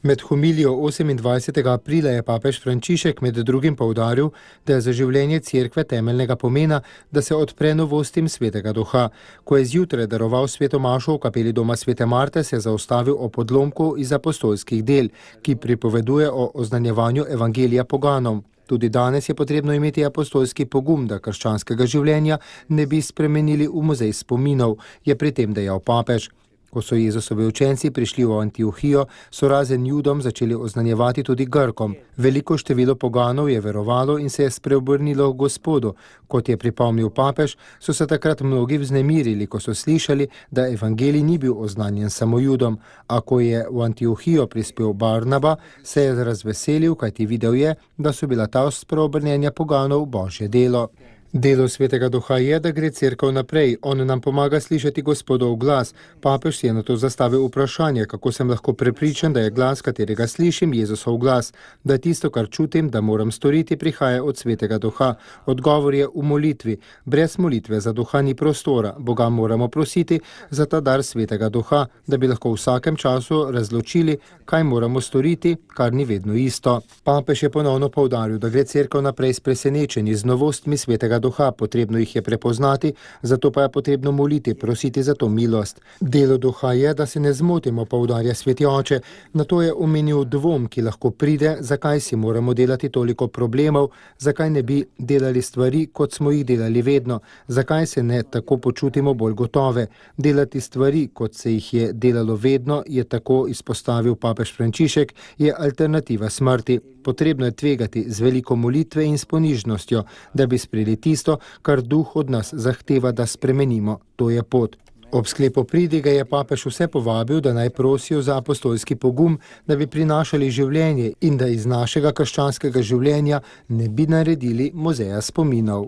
Med homilijo 28. aprila je papež Frančišek med drugim poudaril, da je za življenje cerkve temeljnega pomena, da se odpre novostim svetega duha. Ko je zjutraj daroval sveto mašo v kapeli doma svete Marte, se je zaustavil ob odlomku iz apostolskih del, ki pripoveduje o oznanjevanju evangelija poganom. Tudi danes je potrebno imeti apostolski pogum, da krščanskega življenja ne bi spremenili v muzej spominov, je pri tem dejal papež. Ko so Jezusovi učenci prišli v Antiohijo, so razen Judom začeli oznanjevati tudi Grkom. Veliko število poganov je verovalo in se je spreobrnilo k Gospodu. Kot je pripomnil papež, so se takrat mnogi vznemirili, ko so slišali, da evangelij ni bil oznanjen samo Judom, a ko je v Antiohijo prispel Barnaba, se je razveselil, kajti videl je, da so bila ta spreobrnjenja poganov Božje delo. Delo svetega duha je, da gre cerkev naprej. On nam pomaga slišati Gospodov glas. Papež si je na to zastavil vprašanje, kako sem lahko prepričan, da je glas, katerega slišim, Jezusov glas, da tisto, kar čutim, da moram storiti, prihaja od svetega duha. Odgovor je v molitvi. Brez molitve za duha ni prostora. Boga moramo prositi za ta dar svetega duha, da bi lahko v vsakem času razločili, kaj moramo storiti, kar ni vedno isto. Papež je ponovno poudaril, da gre cerkev naprej s presenečenji, z novostmi svetega duha, potrebno jih je prepoznati, zato pa je potrebno moliti, prositi za to milost. Delo duha je, da se ne zmotimo, poudarja sveti oče. Na to je omenil dvom, ki lahko pride, zakaj si moramo delati toliko problemov, zakaj ne bi delali stvari, kot smo jih delali vedno, zakaj se ne tako počutimo bolj gotove. Delati stvari, kot se jih je delalo vedno, je tako izpostavil papež Frančišek, je alternativa smrti. Potrebno je tvegati z veliko molitve in s ponižnostjo, da bi sprejeli tisto, kar duh od nas zahteva, da spremenimo. To je pot. Ob sklepu pridige je papež vse povabil, da naj prosijo za apostolski pogum, da bi prinašali življenje in da iz našega krščanskega življenja ne bi naredili muzeja spominov.